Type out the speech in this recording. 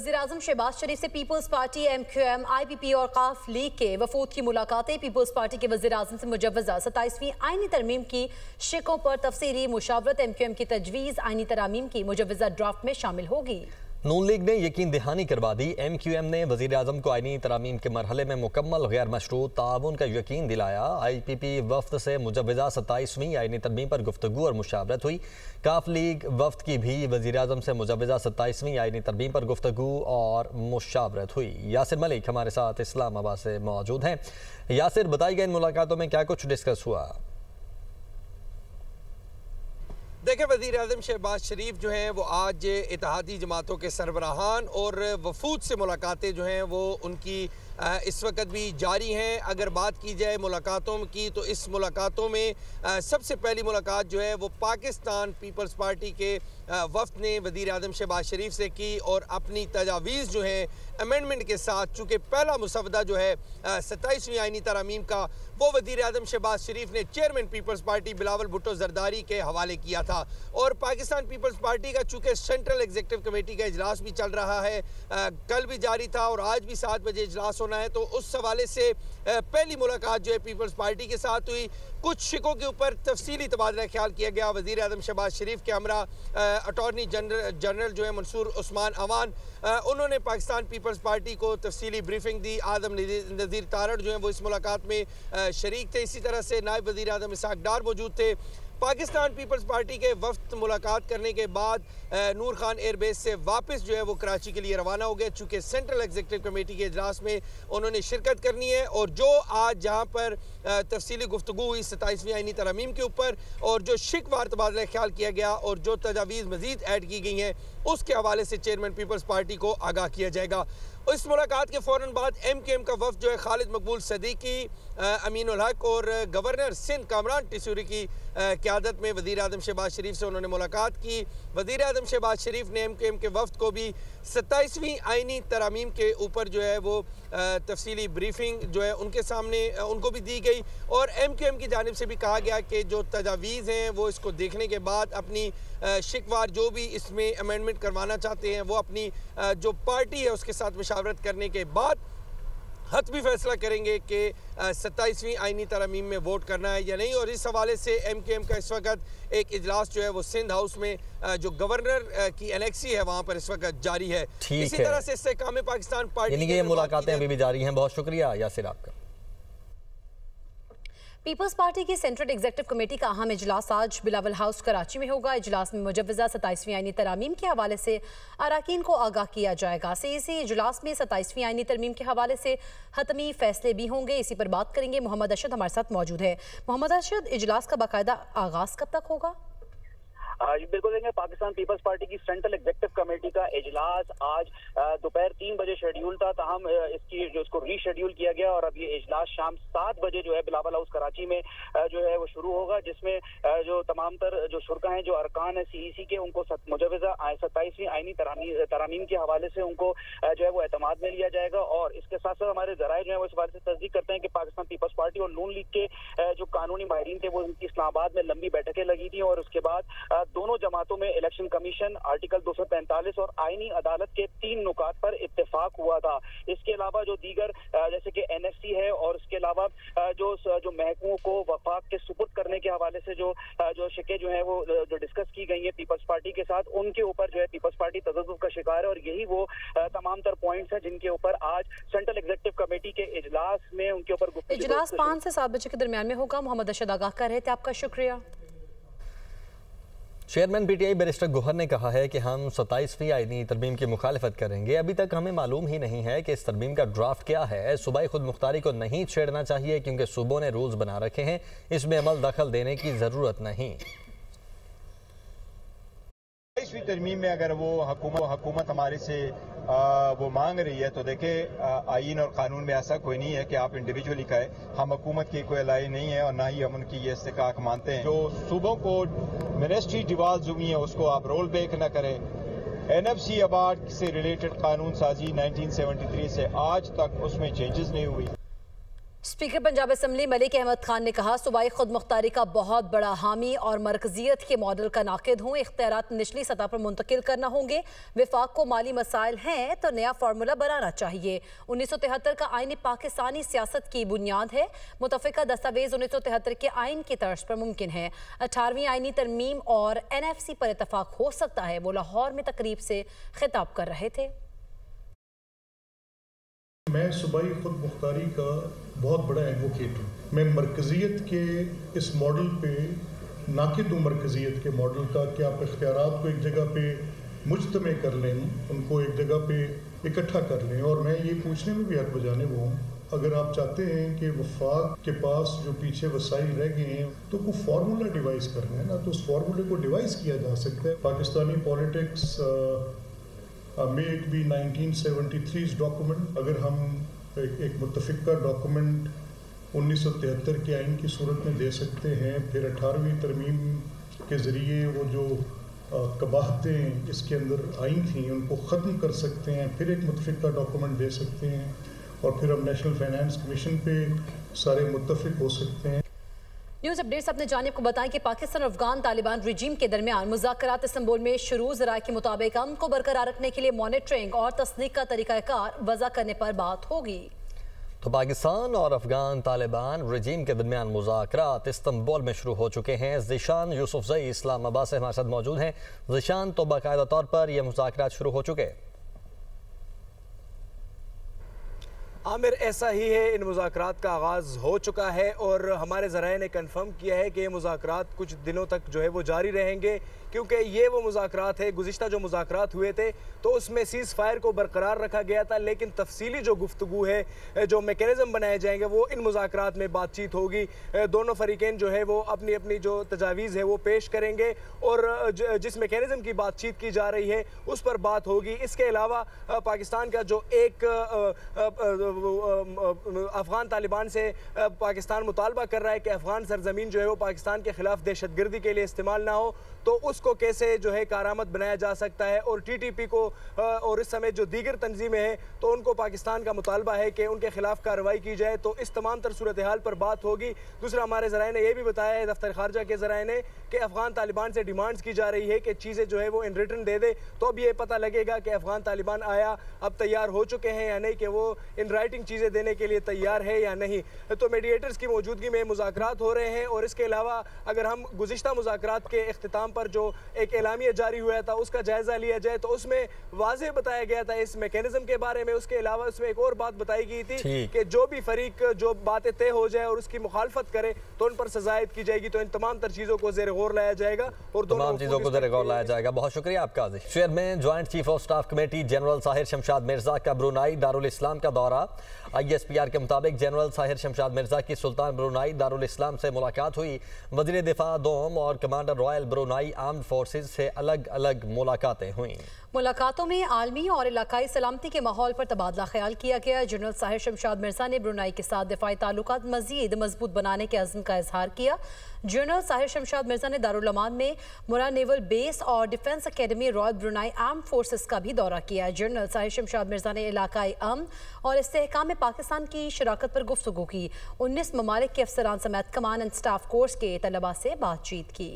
वज़ीर-ए-आज़म शहबाज शरीफ से peoples party, MQM, IPP और काफ लीग के वफूद की मुलाकातें। पीपल्स पार्टी के वज़ीर-ए-आज़म से मुजव्वज़ा 27वीं आईनी तरमीम की शिकों पर तफसीली मुशावरत। MQM की तजवीज़ आईनी तरामीम की मुजव्वज़ा ड्राफ्ट में शामिल होगी। नून लीग ने यकीन दहानी करवा दी। MQM ने वज़ीर-ए-आज़म को आईनी तरामीम के मरहले में मुकम्मल गैर मशरूत ताउन का यकीन दिलाया। IPP वफ्द से मुजव्वज़ा 27वीं आईनी तरमीम पर गुफ्तगू और मुशावरत हुई। काफ लीग वफ्द की भी वज़ीर-ए-आज़म से मुजव्वज़ा 27वीं आईनी तरमीम पर गुफ्तगू और मुशावरत हुई। यासिर मलिक हमारे साथ इस्लामाबाद से मौजूद हैं। यासिर, बताइए इन मुलाकातों में क्या कुछ डिस्कस हुआ? देखिए, वज़ीर-ए-आज़म शहबाज शरीफ जो हैं वो आज इत्तेहादी जमातों के सरबराहान और वफूद से मुलाकातें जो हैं वो उनकी इस वक्त भी जारी हैं। अगर बात की जाए मुलाकातों की तो इस मुलाकातों में सबसे पहली मुलाकात जो है वो पाकिस्तान पीपल्स पार्टी के वफ्द ने वज़ीर-ए-आज़म शहबाज शरीफ से की और अपनी तजावीज़ जो है अमेंडमेंट के साथ, चूँकि पहला मुसवदा जो है 27वीं आईनी तरामीम का वो वज़ीर-ए-आज़म शहबाज शरीफ ने chairman peoples party Bilawal Bhutto Zardari के हवाले किया था। और पाकिस्तान पीपल्स पार्टी का चूँकि सेंट्रल एग्जीक्यूटिव कमेटी का इजलास भी चल रहा है, कल भी जारी था और आज भी 7 बजे इजलास होना है, तो उस हवाले से पहली मुलाकात जो है पीपल्स पार्टी के साथ हुई। कुछ शिकों के ऊपर तफसीली तबादला ख्याल किया गया। वज़ीर-ए-आज़म शहबाज शरीफ के हमरा अटॉर्नी जनरल जो है मंसूर उस्मान अवान, उन्होंने पाकिस्तान पीपल्स पार्टी को तफसीली ब्रीफिंग दी। आदम नज़ीर तारड़ जो है वो इस मुलाकात में शरीक थे। इसी तरह से नायब वज़ीर-ए-आज़म इसहाक डार मौजूद थे। पाकिस्तान पीपल्स पार्टी के वफ्द मुलाकात करने के बाद नूर खान एयरबेस से वापस जो है वो कराची के लिए रवाना हो गए, चूँकि सेंट्रल एग्जीक्यूटिव कमेटी के इजलास में उन्होंने शिरकत करनी है। और जो आज जहाँ पर तफसीली गुफ्तगू हुई 27वीं आईनी तरामीम के ऊपर और जो शिकवार तबादला ख्याल किया गया और जो तजावीज़ मज़ीद ऐड की गई हैं उसके हवाले से चेयरमैन पीपल्स पार्टी को आगाह किया जाएगा। इस मुलाकात के फ़ौरन बाद MQM का वफ्द जो है खालिद मकबूल सदीकी, अमीनुल हक और गवर्नर सिंध कामरान टिसूरी की क़यादत में वज़ीर-ए-आज़म शहबाज शरीफ से उन्होंने मुलाकात की। वज़ीर-ए-आज़म शहबाज शरीफ ने MQM के वफ्द को भी 27वीं आईनी तरामीम के ऊपर जो है वो तफसीली ब्रीफिंग जो है उनके सामने उनको भी दी गई और MQM की जानिब से भी कहा गया कि जो तजावीज़ हैं वो इसको देखने के बाद अपनी शिकवार जो भी इसमें अमेंडमेंट करवाना चाहते हैं वो अपनी जो पार्टी है उसके साथ मुशावरत करने के बाद हतमी फैसला करेंगे कि 27वीं आईनी तरामीम में वोट करना है या नहीं। और इस हवाले से MQM का इस वक्त एक इजलास जो है वो सिंध हाउस में जो गवर्नर की एनेक्सी है वहाँ पर इस वक्त जारी है। इसी तरह से इस्तेकाम पाकिस्तान पार्टी ये मुलाकातें अभी भी जारी हैं। बहुत शुक्रिया यासिर आपका। पीपल्स पार्टी की सेंट्रल एग्जीक्यूटिव कमेटी का अहम इजलास आज बिलावल हाउस कराची में होगा। इजलास में मुजव्वज़ा 27वीं आईनी तरामीम के हवाले से अरकान को आगाह किया जाएगा। इसी इजलास में 27वीं आईनी तरमीम के हवाले से हतमी फैसले भी होंगे। इसी पर बात करेंगे। मोहम्मद अरशद हमारे साथ मौजूद है। मोहम्मद अरशद, इजलास का बाकायदा आगाज़ कब तक होगा? बिल्कुल देंगे। पाकिस्तान पीपल्स पार्टी की सेंट्रल एग्जीक्यूटिव कमेटी का इजलास आज दोपहर 3 बजे शेड्यूल था, ताहम इसको रीशेड्यूल किया गया और अब ये इजलास शाम 7 बजे जो है बिलावल हाउस कराची में जो है वो शुरू होगा, जिसमें जो तमाम तर जो शुरा हैं, जो अरकान है CEC के, उनको मुजव्वज़ा 27वीं आईनी तरामीम के हवाले से उनको जो है वो एतमाद में लिया जाएगा। और इसके साथ साथ हमारे ज़राए जो है वो इस बात से तस्दीक करते हैं कि पाकिस्तान पीपल्स पार्टी और नून लीग के जो कानूनी माहिरीन थे वो उनकी इस्लामाबाद में लंबी बैठकें लगी थी और उसके बाद दोनों जमातों में इलेक्शन कमीशन, आर्टिकल 245 और आईनी अदालत के 3 नुकात पर इत्तेफाक हुआ था। इसके अलावा जो दीगर जैसे कि NFC है और उसके अलावा जो महकमों को वफाक के सुपुर्द करने के हवाले से जो शिकें जो है वो जो डिस्कस की गई है पीपल्स पार्टी के साथ, उनके ऊपर जो है पीपल्स पार्टी तजद्दुद का शिकार है और यही वो तमाम तर पॉइंट्स हैं जिनके ऊपर आज सेंट्रल एग्जीक्यूटिव कमेटी के इजलास में उनके ऊपर इजलास 5 से 7 बजे के दरमियान में होगा। मोहम्मद अरशद आगाह कर रहे थे, आपका शुक्रिया। चेयरमैन PTI बैरिस्टर गौहर ने कहा है कि हम 27वीं आईनी तरमीम की मुखालिफत करेंगे। अभी तक हमें मालूम ही नहीं है कि इस तरमीम का ड्राफ्ट क्या है। सूबाई खुद मुख्तारी को नहीं छेड़ना चाहिए क्योंकि सूबों ने रूल्स बना रखे हैं, इसमें अमल दखल देने की ज़रूरत नहीं। 27वीं तरमीम में अगर वो हुकूमत हमारे से वो मांग रही है तो देखे आईन और कानून में ऐसा कोई नहीं है कि आप इंडिविजुअली कहें। हम हुकूमत की कोई अलाई नहीं है और ना ही हम उनकी ये इस्तिकाक मानते हैं। जो सूबों को मिनिस्ट्री डिवाल्व हुई है उसको आप रोल बैक न करें। NFC अवार्ड से रिलेटेड कानून साजी 1973 से आज तक उसमें चेंजेस नहीं हुई। स्पीकर पंजाब असम्बली मलिक अहमद खान ने कहा, सूबाई खुद मुख्तारी का बहुत बड़ा हामी और मरकजियत के मॉडल का नाकिद हूँ। इख्तियारात निचली सतह पर मुंतकिल करना होंगे। विफाक को माली मसाइल हैं तो नया फार्मूला बनाना चाहिए। 1973 का आइन पाकिस्तानी सियासत की बुनियाद है। मुतफ़िका दस्तावेज 1973 के आइन की तर्ज पर मुमकिन है। 18वीं आइनी तरमीम और NFC पर इतफाक हो सकता है। वो लाहौर में तकरीब से खिताब कर रहे थे। मैं सूबाई खुद मुख्तारी का बहुत बड़ा एडवोकेट हूँ। मैं मरकज़ियत के इस मॉडल पे नाकिद हूँ, मरकज़ियत के मॉडल का कि आप इख्तियारात को एक जगह पे मुज्तमे कर लें, उनको एक जगह पे इकट्ठा कर लें। और मैं ये पूछने में भी हक बजाने वो हूँ, अगर आप चाहते हैं कि वफाक के पास जो पीछे वसाइल रह गए हैं तो कोई फार्मूला डिवाइस करना है ना, तो उस फार्मूले को डिवाइस किया जा सकता है। पाकिस्तानी पॉलिटिक्स में एक भी 1973 डॉक्यूमेंट, अगर हम एक मुत्तफ़िका डॉक्यूमेंट 1973 के आइन की सूरत में दे सकते हैं, फिर 18वीं तरमीम के ज़रिए वो जो कबाहतें इसके अंदर आइन थी उनको ख़त्म कर सकते हैं, फिर एक मुत्तफ़िका डॉक्यूमेंट दे सकते हैं और फिर हम नेशनल फाइनेंस कमीशन पे सारे मुत्तफ़िक हो सकते हैं। न्यूज़ अपडेट्स अपने जानिब को बताएं कि पाकिस्तान और अफगान तालिबान रिजीम के दरमियान मुज़ाकरात इस्तांबुल में शुरू। ज़राए के मुताबिक अमन को बरकरार रखने के लिए मॉनिटरिंग और तस्दीक का तरीक़ाकार वज़ा करने पर बात होगी। तो पाकिस्तान और अफगान तालिबान रिजीम के दरमियान मुज़ाकरात इस्तांबुल में शुरू हो चुके हैं। ज़ीशान यूसुफ़ज़ई इस्लामाबाद से हमारे साथ मौजूद हैं। ज़ीशान, तो बाकायदा तौर पर यह मुज़ाकरात शुरू हो चुके हैं? आमिर, ऐसा ही है, इन मुज़ाकरात का आगाज़ हो चुका है और हमारे ज़राए ने कन्फर्म किया है कि ये मुज़ाकरात कुछ दिनों तक जो है वो जारी रहेंगे, क्योंकि ये वो मुज़ाकरात है, गुज़िश्ता जो मुज़ाकरात हुए थे तो उसमें सीज़ फायर को बरकरार रखा गया था, लेकिन तफसीली जो गुफ्तगू है, जो मेकनिज़म बनाए जाएंगे वो इन मुज़ाकरात में बातचीत होगी। दोनों फरीक़ैन जो है वो अपनी अपनी जो तजावीज़ है वो पेश करेंगे और जिस मेकनिज़म की बातचीत की जा रही है उस पर बात होगी। इसके अलावा पाकिस्तान का जो एक अफ़गान तालिबान से पाकिस्तान मुतालबा कर रहा है कि अफ़गान सरजमीन जो है वो पाकिस्तान के ख़िलाफ़ दहशतगर्दी के लिए इस्तेमाल ना हो, तो उसको कैसे जो है कारामद बनाया जा सकता है। और TTP को और इस समय जो दीगर तंजीमें हैं तो उनको पाकिस्तान का मुतालबा है कि उनके खिलाफ कार्रवाई की जाए, तो इस तमाम तर सूरत हाल पर बात होगी। दूसरा, हमारे ज़राए ने यह भी बताया है, दफ्तर खारजा के ज़राए ने, कि अफ़गान तालिबान से डिमांड्स की जा रही है कि चीज़ें जो है वो इन रिटर्न दे दे, तो अब ये पता लगेगा कि अफ़गान तालिबान आया अब तैयार हो चुके हैं या नहीं, कि वो इन राइटिंग चीज़ें देने के लिए तैयार है या नहीं। तो मीडिएटर्स की मौजूदगी में मुज़ाकरात हो रहे हैं। और इसके अलावा अगर हम गुज़िश्ता मुज़ाकरात के इख्तिताम पर जो एक एलामिया जारी हुआ था उसका जायज़ा लिया जाए तो उसमें वाज़ेह बताया गया था इस मैकेनिज्म के बारे में। उसके अलावा उसमें एक और बात बताई गई थी कि जो भी फरीक जो बातें तय हो जाए और उसकी मुखालफत करे तो उन पर सज़ा आयद की जाएगी। तो इन तमाम तर चीज़ों को ज़ेर गौर लाया जाएगा और तमाम चीज़ों को ज़ेर गौर लाया जाएगा। बहुत शुक्रिया आपका। Chairman joint chief of staff committee general Sahir Shamshad Mirza का ब्रुनाई दारुल इस्लाम का दौरा। ISPR के मुताबिक जनरल साहिर शमशाद मिर्जा की सुल्तान ब्रुनाई दारुल इस्लाम से मुलाकात हुई। वज़ीर दिफा दोम और commander royal Brunei armed forces से अलग अलग मुलाकातें हुई। मुलाकातों में आलमी और इलाकाई सलामती के माहौल पर तबादला ख्याल किया गया। जनरल साहिर शमशाद मिर्जा ने ब्रुनाई के साथ दिफाई ताल्लुकात मजीद मजबूत बनाने के अज़्म का इजहार किया। जनरल साहिर शमशाद मिर्जा ने दारुल अमान में मुरा नेवल बेस और defence academy royal Brunei arm forces का भी दौरा किया। जनरल साहिर शमशाद मिर्जा ने इलाकाई अमन और इस्तेहकाम में पाकिस्तान की शराकत पर गुफ्तगू की। 19 ममालिक के अफसरान समेत कमान एंड स्टाफ कोर्स के तलबा से बातचीत की।